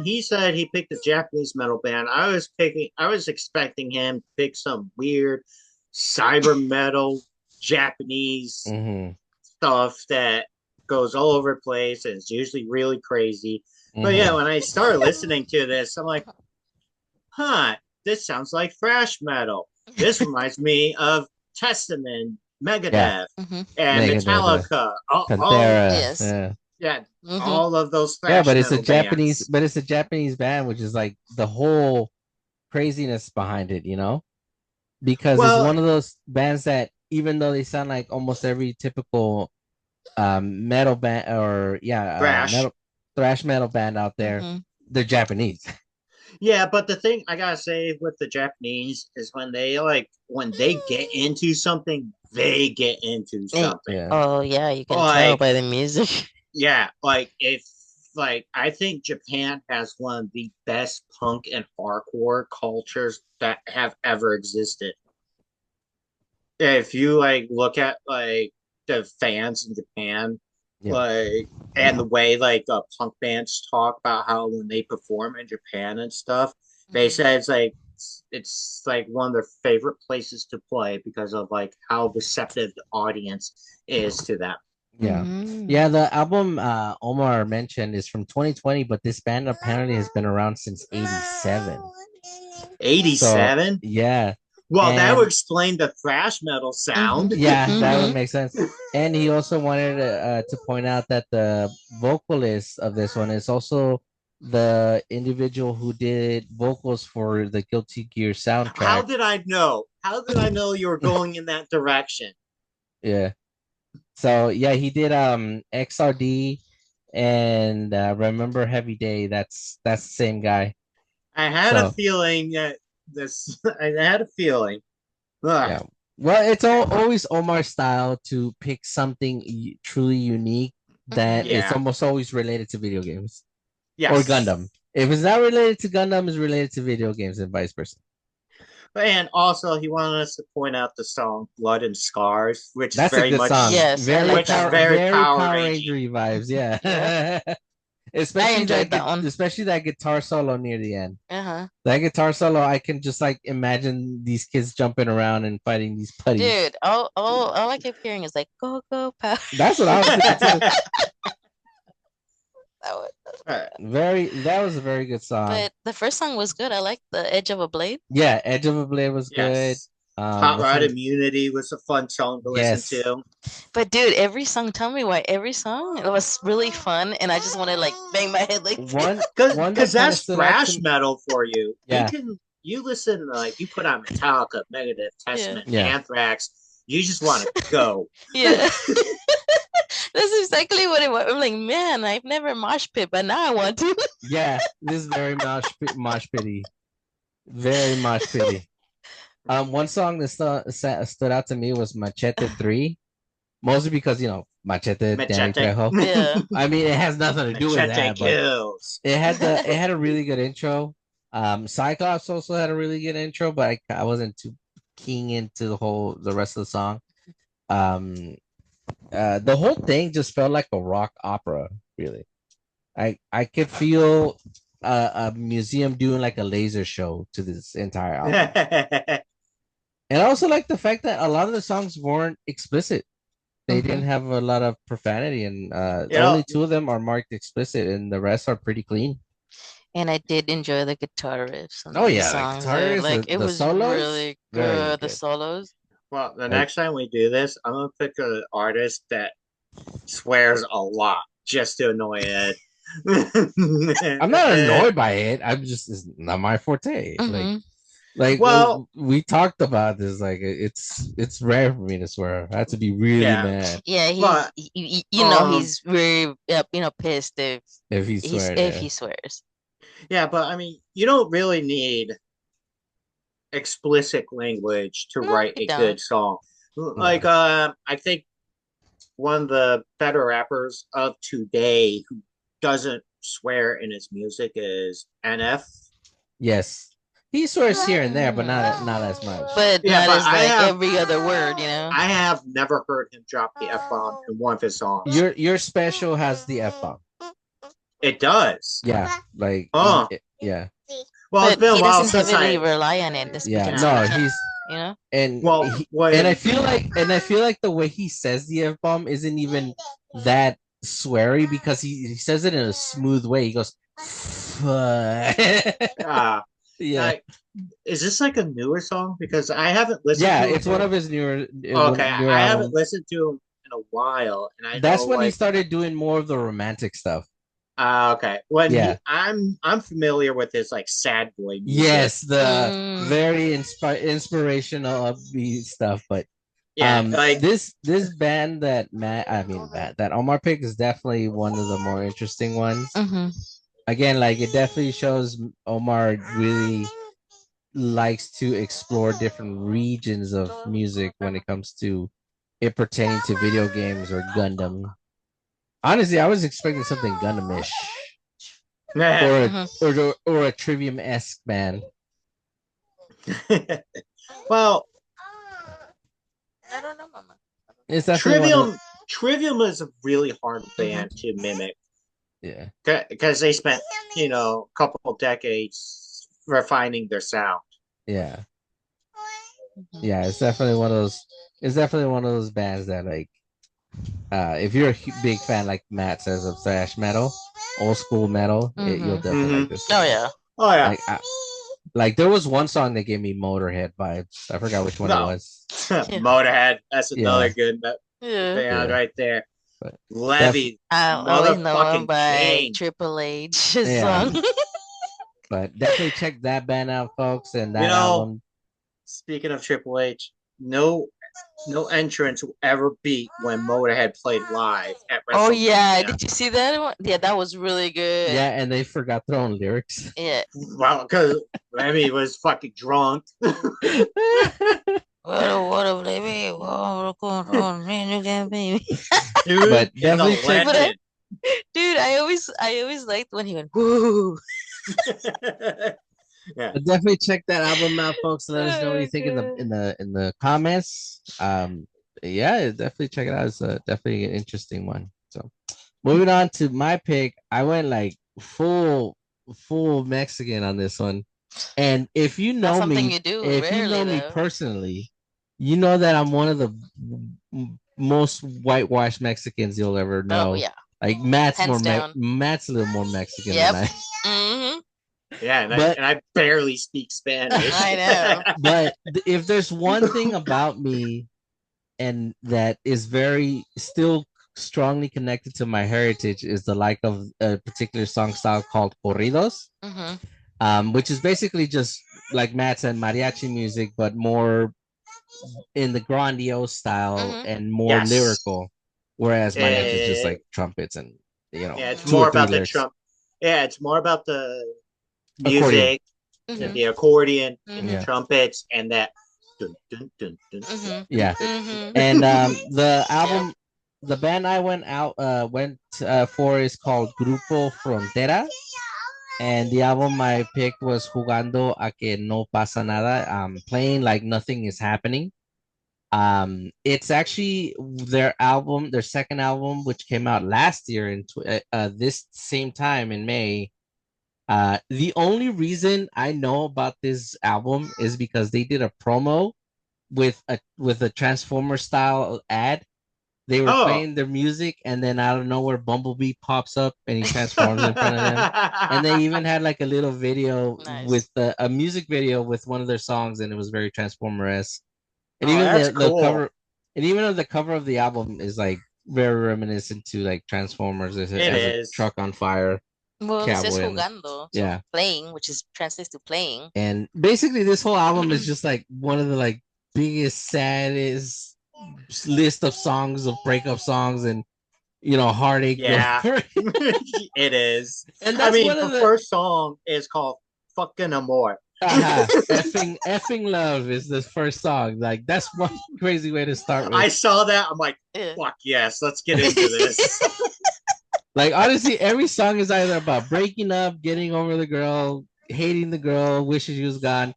he said he picked a Japanese metal band, I was expecting him to pick some weird cyber metal Japanese hmm stuff that goes all over the place and it's usually really crazy. But yeah, hmm when I started listening to this, I'm like, huh, this sounds like thrash metal. This reminds me of Testament, Yeah, Megadeth, Mhm. and Megadeth, Metallica. All Pantera, Yes. yeah, yeah, Mhm. all of those yeah, thrash metal bands. But it's a Japanese band, which is like the whole craziness behind it, because it's Well, one of those bands that even though they sound like almost every typical metal band or thrash. metal thrash metal band out there, Mhm. they're Japanese. Yeah, but the thing I gotta say with the Japanese is when they get into something, they get into Eh, something. Yeah. oh yeah, you can tell Like by the music. yeah, if I think Japan has one of the best punk and hardcore cultures that have ever existed. If you look at the fans in Japan, Yeah. like and the way punk bands talk about how when they perform in Japan and stuff, they Mhm. say it's like it's like one of their favorite places to play because of like how receptive the audience is to them. Yeah. Mm. Yeah, the album Omar mentioned is from 2020, but this band apparently has been around since 87. So 87. yeah. Well, that would And explain the thrash metal sound. yeah, that would Mhm. make sense. And he also wanted to point out that the vocalist of this one is also the individual who did vocals for the Guilty Gear How soundtrack. did I know? How did I know you were going in that direction? Yeah. So yeah, he did XRD and Remember Heavy Day. That's the same guy. I had a So feeling that this. I had a feeling. Ugh. yeah. Well, it's always Omar's style to pick something truly unique that Mhm. is Yeah. almost always related to video games or Yes. Gundam. If it's not related to Gundam, it's related to video games and vice versa. And also, he wanted us to point out the song "Blood and Scars," which is That's a very good much, song. Yes, I like that one. Very Very Power Power Ranging. Ranger vibes. Yeah. Yeah. I especially enjoyed that one. especially that guitar solo near the end. Uh-huh. That guitar solo, I can just like imagine these kids jumping around and fighting these putties. Dude, all I kept hearing is like go go power. That's what I was thinking too. That was- That was a very good song. But the first song was good. I like the Edge of a Blade. Yeah, Edge of a Blade was good. Yes. Hot what's Rod it- Immunity was a fun song to Yes. listen to. But dude, every song, tell me why every song it was really fun, and I just want to like bang my head like one that Because kinda that's stood out to thrash me- metal for you. Yeah. You listen to, like, you put on Metallica, Megadeth, Testament, Yeah. Anthrax. You just want to go. Yeah. That's exactly what it was. I'm like, man, I've never mosh pit, but now I want to. Yeah, this is very mosh pity. Very mosh pity. One song that stood out to me was Machete 3. Mostly because, Machete, Danny Machete. Trejo. Yeah. I mean, it has nothing to do with Machete that, but kills. it had a really good intro. Cyclops also had a really good intro, but I wasn't too keen into the rest of the song. The whole thing just felt like a rock opera, really. I could feel a museum doing like a laser show to this entire album. And I also like the fact that a lot of the songs weren't explicit. They didn't have a lot of profanity, and only two of them are marked explicit, and the rest are pretty clean. And I did enjoy the guitar riffs on Oh, these yeah, the songs. guitar riffs, Like the it was solos, really very good. The good. solos. Well, the next time we do this, I'm going to pick an artist that swears a lot just to annoy Ed. I'm not annoyed by it. It's not my forte. Mhm. Well- we talked about this. Like it's rare for me to swear. I have to be really Yeah. mad Yeah, But, you know he's um, very pissed if he if swears. he swears. yeah, but I mean, you don't really need explicit language to No, write you a don't. good song. Like, I think one of the better rappers of today who doesn't swear in his music is NF. Yes, he swears here and there, but not as much. But Yeah, not but as I like have- every other word, you know. I have never heard him drop the F bomb in one of his songs. Your special has the F bomb. It does. Yeah, like Oh. yeah, Well, But it's been a he while doesn't since heavily I. rely on it. This yeah. particular No, time, he's you know. and Well, and I feel like the way he says the F bomb isn't even that sweary because he says it in a smooth way. He goes, yeah, Is this like a newer song? Because I haven't listened. yeah. to It's him one for- of his newer. Okay, newer I haven't albums. listened to him in a while, and I That's know, when he like, started doing more of the romantic stuff. Okay, when Yeah. I'm familiar with his like sad boy music. Yes, the Mm. very inspirational upbeat stuff, but Yeah, like this band that that Omar picked is definitely one of the more interesting ones. Mm-hmm. Again, like it definitely shows Omar really likes to explore different regions of music when it comes to it pertaining to video games or Gundam. Honestly, I was expecting something Gundam-ish or a Trivium-esque band. well, I don't know, Mama. It's definitely one of Trivium is a really hard band to mimic the- because they spent a couple of decades refining their sound. Yeah. Mhm. Yeah, it's definitely one of those. It's definitely one of those bands that like, if you're a big fan, like Matt says, of thrash metal, old school metal, you'll Mhm. definitely Hmm. like this Oh one. yeah. Oh yeah. Like, like there was one song that gave me Motorhead vibes. I forgot which one it No. was. Yeah. Motorhead. That's Yeah, another good Yeah. band yeah, right there. but Levy, I always know him motherfucking by king. Triple H yeah, song. but definitely check that band out, folks, and You that know, album. speaking of Triple H, no entrance will ever beat when Motorhead played live at Oh yeah, WrestleMania. did you see that one? Yeah, that was really good. Yeah, and they forgot their own lyrics. Yeah. Well, because Remy was fucking drunk. What up, baby? What's going on, man? You got me. Dude But is a definitely check, But legend. dude, I always liked when he went woo. Yeah. definitely check that album out, folks. Let us know what Oh you think in the god. comments. Yeah, definitely check it out. It's definitely an interesting one. So, moving on to my pick, I went like full Mexican on this one. And Not something you do if you know rarely me though. personally, you know that I'm one of the most whitewashed Mexicans you'll ever Oh know. yeah, Like hands down. Matt's a little more Mexican than Yep. I. Mm-hmm. Yeah, But I barely speak Spanish. I know. if there's one thing about me and that is very still strongly connected to my heritage is the like of a particular song style called corridos, Mm-hmm. which is basically just like Matt said, mariachi music, but more in the grandiose style Mm-hmm. and more Yes. lyrical, whereas mariachi is just Eh, like trumpets and yeah, it's two or more three about the lyrics. Trump. Yeah, it's more about the Accordion. music, Yeah. the accordion, and the Mm-hmm. Yeah. trumpets, and that. Dun, dun, dun, dun, dun, Mm-hmm. dun, Yeah. dun, Mm-hmm. And dun. the Yep. album, the band I went for is called Grupo Frontera, and the album I picked was Jugando a que no pasa nada, playing like nothing is happening. It's actually their second album, which came out last year in this same time in May. The only reason I know about this album is because they did a promo with a Transformer style ad. They were Oh. playing their music, and then out of nowhere, Bumblebee pops up and he transforms in front of them. And they even had like a little video with Nice. a music video with one of their songs, and it was very Transformer-esque. And Oh, even that's the cool. cover, and even the cover of the album is like very reminiscent to like Transformers It as a is. truck on fire Well, it says cowboy, and jugando, so yeah. playing, which is translates to playing. And basically, this whole album is just like one of the like biggest, saddest list of songs of breakup songs and heartache. Yeah, it is. And I that's mean, one the of the first song is called "Fucking Amor." effing love is the first song. Like that's one crazy way to start with. I saw that. I'm like, Yeah. fuck yes, let's get into this. Like honestly, every song is either about breaking up, getting over the girl, hating the girl, wishing she was gone.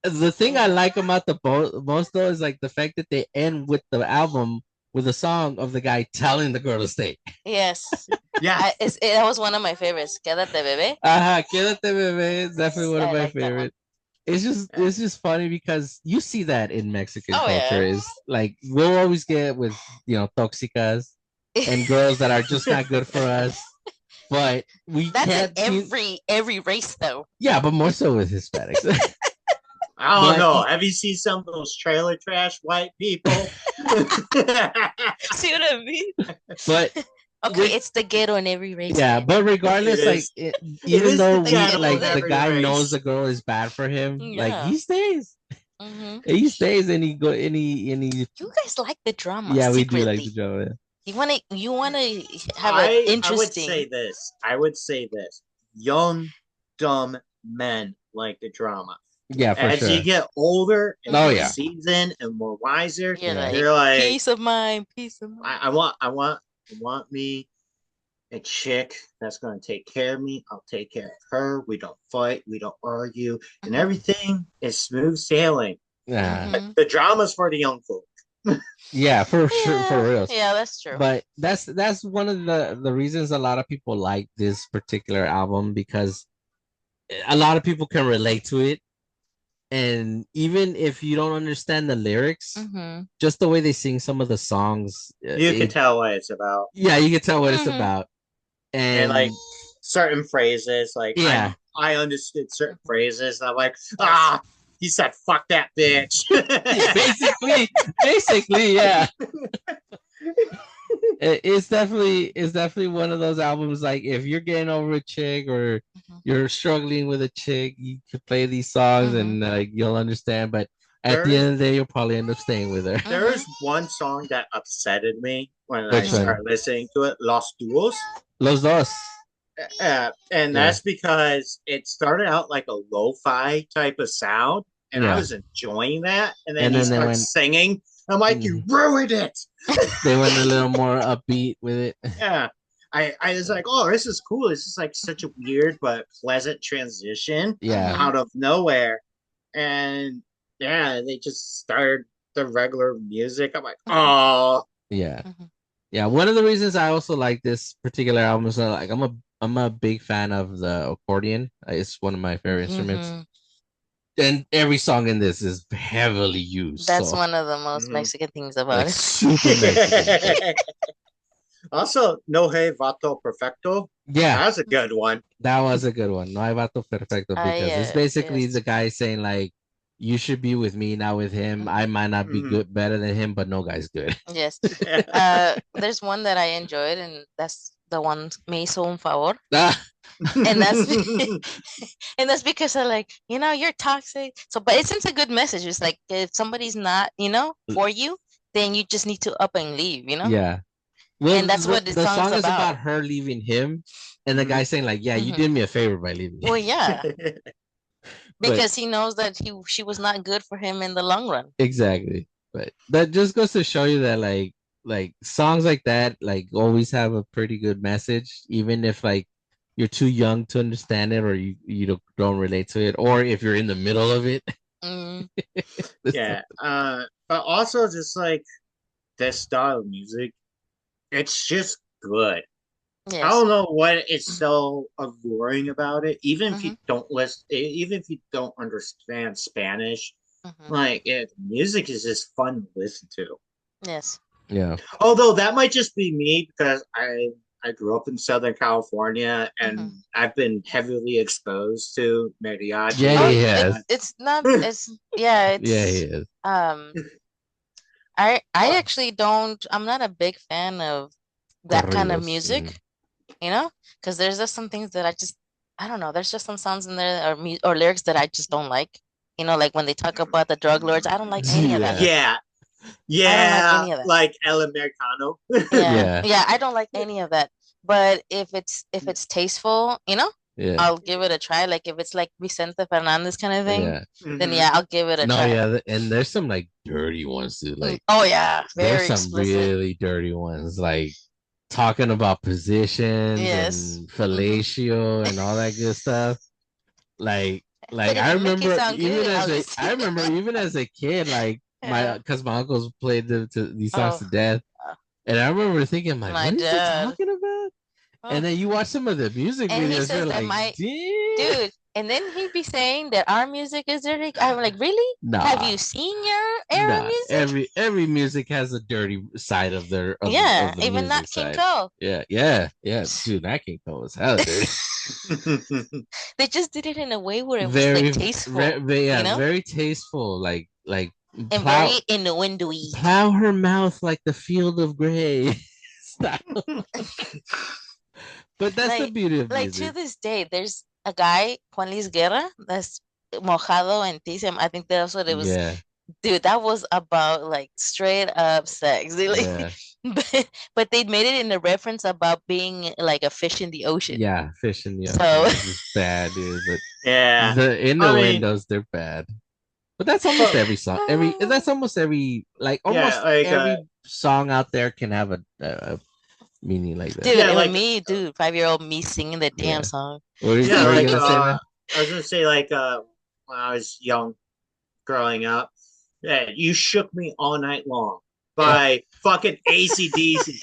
The thing I like about the most though is like the fact that they end with the album with a song of the guy telling the girl to stay. Yes. Yeah, That was one of my favorites. Quédate, bebé. Quédate bebé is definitely one of I my like that one. favorite. It's just funny because you see that in Mexican Oh culture yeah. is like we'll always get with toxicas and girls that are just not good for us, but we That's in can't every race though. yeah, but more so with Hispanics. I don't But know. Have you seen some of those trailer trash white people? See what I mean? but Okay, it's the ghetto in every race. yeah, man. but regardless, It like is. even is though the ghetto like of the every guy race. knows the girl is bad for him, like Yeah. he stays. Mm-hmm. He stays and he go and he You guys like the drama yeah, we secretly. do like the drama. You wanna have an I would interesting. say this. I would say this. Young, dumb men like the drama. Yeah, for As sure. you get older and Oh, more yeah. seasoned and more wiser, You're Yeah. you're like, peace of mind, peace of mind. I want me a chick that's going to take care of me. I'll take care of her. We don't fight. We don't argue. And Mhm. everything is smooth sailing. Yeah, Mhm. The drama's for the young folk. yeah, for sure, for real. Yeah, that's true. But that's one of the reasons a lot of people like this particular album because a lot of people can relate to it, and even if you don't understand the lyrics, Mm-hmm. just the way they sing some of the songs, You can tell what it's about. yeah, you can tell what it's Mm-hmm. about. And And like certain phrases, like yeah, I understood certain phrases. And I'm like, Yes. he said, "Fuck that bitch." basically, yeah. It's definitely one of those albums. Like if you're getting over a chick or Mm-hmm. you're struggling with a chick, you can play these songs Mm-hmm. and you'll understand. But at the There's end of the day, you'll probably end up staying with her. there's one song that upsetted me when I Which one? started listening to it, Los Duos. Los Dos. And Yeah. that's because it started out like a lo-fi type of sound, and I Yeah. was enjoying that. And then And he then they starts went. singing. I'm like, you ruined it. They went a little more upbeat with it. Yeah. I was like, oh, this is cool. This is like such a weird but pleasant transition Yeah. out of nowhere. And yeah, they just started the regular music. I'm like, oh, Yeah. Mm-hmm. Yeah. One of the reasons I also like this particular album is like I'm a big fan of the accordion. It's one of my favorite instruments. Mm-hmm. And every song in this is heavily used. That's So one of the most Mhm. Mexican things about like it. super Mexican. Also, No Hey Vato Perfecto. Yeah, That's a good one. that was a good one. No hay vato perfecto because it's Yes, basically yes, the guy saying like you should be with me, not with him. I might not be Mhm. good better than him, but no guy's good. yes. There's one that I enjoyed, and that's the one Me Hizo Un Favor. And that's and that's because I like, you're toxic. So, but it sends a good message. It's like if somebody's not, for you, then you just need to up and leave, Yeah. Well, And that's what the the song's song is about about. her leaving him, and the guy saying like, "Yeah, you Mhm. did me a favor by leaving me." Well, yeah, But because he knows that she was not good for him in the long run. exactly. But that just goes to show you that like songs like that like always have a pretty good message, even if like you're too young to understand it or you don't relate to it, or if you're in the middle of it. Mm, Yeah. But also just like this style of music, it's just good. I yes. don't know what is so alluring about it. Even if you Mhm, don't listen, even if you don't understand Spanish, mhm. like music is just fun to listen to. Yes. Yeah. Although that might just be me because I grew up in Southern California and Mhm. I've been heavily exposed to mariachi. Yeah, Oh, he and has. it's not. It's yeah. Yeah, he It's is. I actually don't. I'm not a big fan of that kind of Corridos. music. Because there's just some things that I don't know. There's just some sounds in there or lyrics that I just don't like. Like when they talk about the drug lords, I don't like any of that. Yeah. yeah, I don't like yeah, any of that. like El Americano. Yeah, Yeah. I don't like any of that. But if it's tasteful, Yeah. I'll give it a try. Like if it's like Vicente Fernandez kind of thing, Yeah. then Mhm. yeah, I'll give it a No, try. yeah, and there's some like dirty ones too. Like Oh yeah, there's very some explicit. really dirty ones, like talking about positions Yes. and fellatio and all that good stuff. Like But if I it make it remember sound good, I'll listen. I remember even as a kid, like Yeah. because my uncles played these songs to Oh, death, and I remember thinking like, my what is he dad. talking about? Oh. And then you watch some of the music And he videos, says you're that like, damn. dude, and then he'd be saying that our music is dirty. I'm like, really? Have Nah, you seen your era music? every music has a dirty side of their Yeah, of the even music Nat King side. Cole. Yeah. Dude, that King Cole was hella dirty. They just did it in a way where it was Very, like tasteful, very tasteful. Like and plow very innuendo-y. plow her mouth like the field of gray. Style. But that's the Like, beauty of like to music. this day, there's a guy, Juan Luis Guerra, that's Mojado and Tisem. I think that's what it was. Yeah, Dude, that was about like straight up sex. yeah, But they made it in a reference about being like a fish in the ocean. yeah. Fish in the So ocean is bad, dude. But Yeah. the I mean, innuendos, they're bad. But that's almost every song. That's almost every yeah, almost like every song out there can have a meaning like that. dude, yeah, and like me, 5-year-old me singing the Yeah. damn song. What yeah, are you like gonna say, man? I was gonna say like when I was young, growing up, yeah, you shook me all night long by fucking AC/DC.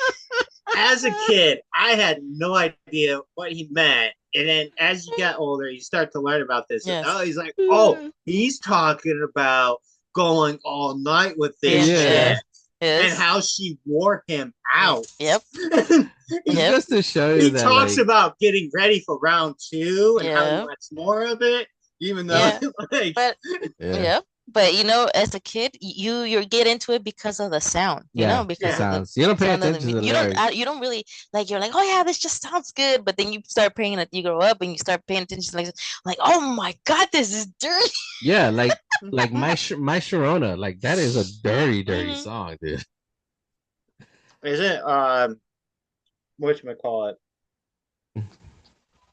As a kid, I had no idea what he meant, And then as you get older, you start to learn about this. Yes. Oh, he's like, oh, he's talking about going all night with this Yeah. chick Yes. and how she wore him out. Yep. It's Yep. just to show you He that talks like, about getting ready for round 2 and how he Yeah. wants more of it, even though Yeah. like But yeah. yep. But you know, as a kid, you get into it because of the sound. You Yeah, know, because Yeah. of the sounds. You don't pay sound of attention to the you lyrics. you don't really like. You're like, oh yeah, this just sounds good. But then you start paying it. You grow up and you start paying attention. Like, oh my god, this is dirty. Yeah, like my Sharona, like that is a dirty Mhm. song, dude. is it whatchamacallit?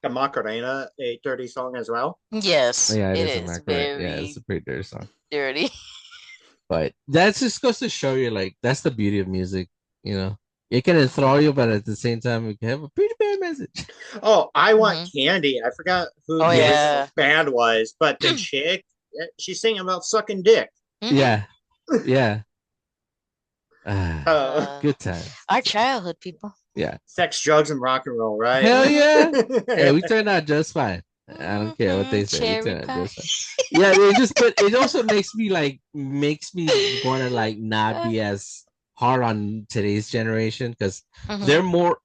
The Macarena, a dirty song as well. Yes, Yeah, it it is a is Macarena. Yeah, very it's a pretty dirty song. dirty. But that just goes to show you, like, that's the beauty of music. You know, it can enthrall you, but at the same time, it can have a pretty bad message. Oh, I Want Candy. I forgot who Oh, the yeah. original band was, but the chick, she's singing about sucking dick. Mhm. Yeah, yeah. Ah, good time. Our childhood, people. Yeah. Sex, drugs, and rock and roll, right? Hell yeah. Hey, we turned out just fine. I don't care what they say. We Cherry turned out pie. just fine. Yeah, but it also makes me want to like not be as hard on today's generation because Mhm. they're more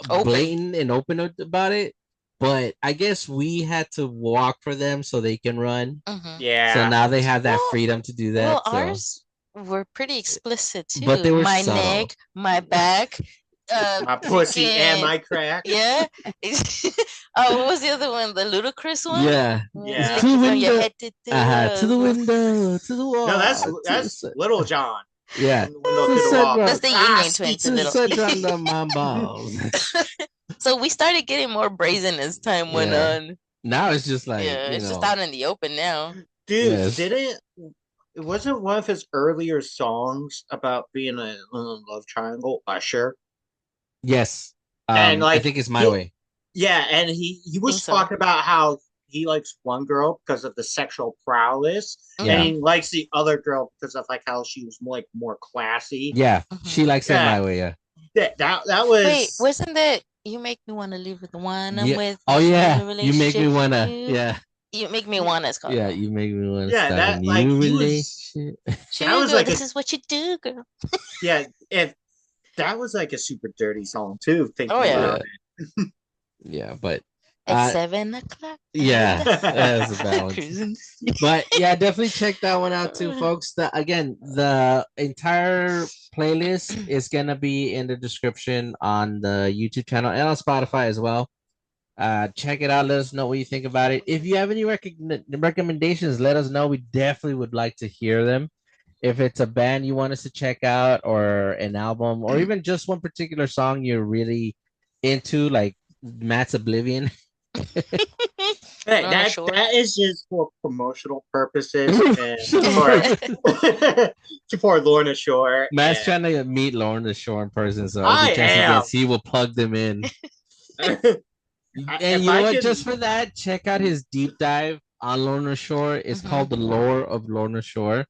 Open. blatant and open about it. But I guess we had to walk for them so they can run. Mhm. Yeah. So now they have that Well- freedom to do that. Well, so. ours were pretty explicit too. But they were my subtle. neck, my back, My pussy freaking- and my crack. Yeah. Oh, what was the other one? The ludicrous one? Yeah. Yeah. Lick To it the from your window. head to To the window, to the wall. No, that's to the Little John. yeah. From the window to the wall. That's the Union Twins, the skeet, little- skeet. Such on my balls. So we started getting more brazen as time went Yeah. on. Now it's just like, Yeah, you it's know, just out in the open now. Dude, Yes. it wasn't one of his earlier songs about being a love triangle, Usher? yes. And, I like, think it's my he- way. Yeah, and he was Think so. talking about how he likes one girl because of the sexual prowess, Yeah. and he likes the other girl because of like how she was more classy. Yeah. Mhm. She likes it Yeah. my way, yeah. That was Wait, wasn't that you make me want to live with the one I'm Yeah. with? Oh in a yeah. You make me relationship wanna with you? yeah. You make me want to. Yeah, you make me wanna Yeah, start that, a new like, he was- relationship. that was like this a- is what you do, girl. yeah. If that was like a super dirty song too. Thinking Oh, yeah. about it. Yeah, but At Uh, 7:00. yeah, that was a balance. Cruising. But yeah, definitely check that one out too, folks. The entire playlist is gonna be in the description on the YouTube channel and on Spotify as well. Check it out. Let us know what you think about it. If you have any recommendations, let us know. We definitely would like to hear them. If it's a band you want us to check out, or an album, or even just one particular song you're really into, like Matt's Oblivion. Hey, Lorna that Shore. that is just for promotional purposes and Sure. for Lorna Shore. Matt's and- trying to meet Lorna Shore in person, so I every chance he am. gets, he will plug them in. And if you know I what? could- Just for that, check out his deep dive on Lorna Shore. It's Mhm. called The Lore of Lorna Shore.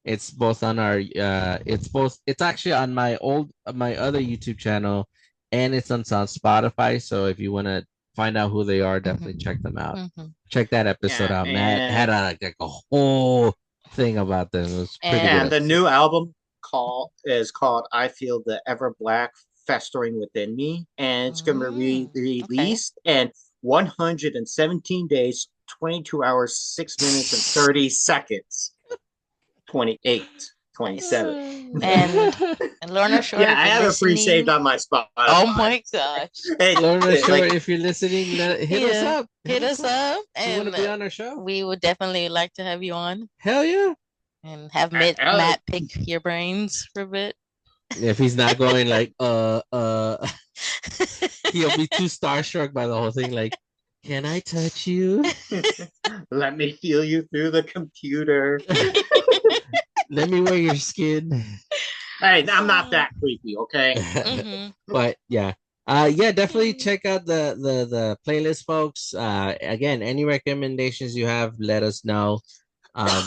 It's both on our it's actually on my other YouTube channel, and it's on Spotify. So if you want to find out who they are, definitely check them out. Mhm. Check that episode Yeah, out. Matt and- had like a whole thing about them. It was pretty and good. the new album is called "I Feel the Ever Black Festering Within Me," and it's going to be Mm, released in 117 days, 22 hours, 6 minutes, and 30 seconds. 28, 27. And Lorna Shore. Yeah, if I you're have it pre-saved listening- on my Spotify. Oh my gosh. Hey, Lorna Shore, like, if you're listening, hit us Yeah. up. Hit us up. You want And to be on our show? we would definitely like to have you on Hell yeah. and have I- I- Matt pick your brains for a bit. If he's not going like he'll be too starstruck by the whole thing. Like, can I touch you? let me feel you through the computer. Let me wear your skin. Hey, I'm not that creepy, okay? Mhm. But yeah. Definitely check out the playlist, folks. Again, any recommendations you have, let us know.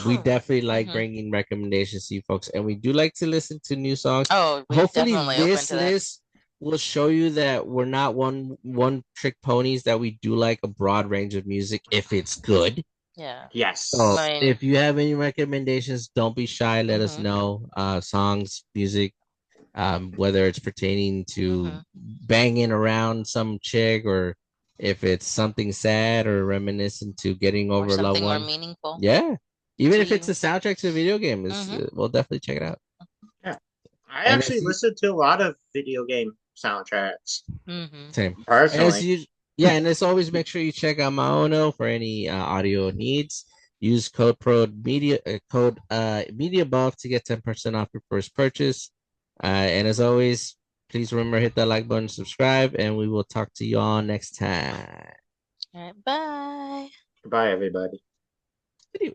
We definitely like Mhm. bringing recommendations to you folks, and we do like to listen to new songs. Oh, we're Hopefully definitely open this to that. list will show you that we're not one trick ponies, that we do like a broad range of music if it's good. Yeah. Yes. So I mean, if you have any recommendations, don't be shy. Let us Mhm. know. Songs, music, whether it's pertaining to Mhm. banging around some chick, or if it's something sad or reminiscent to getting or over a loved something more one. meaningful Yeah. Even to if it's a you. soundtrack to a video game, Mhm. we'll definitely check it out. Yeah. I And actually as you listen to a lot of video game soundtracks Mhm. same. And as personally. you yeah, and as always, make sure you check out Maono for any audio needs. Use code media buff to get 10% off your first purchase. And as always, please remember, hit that like button, subscribe, and we will talk to you all next time. All right, bye. Goodbye, everybody. Video.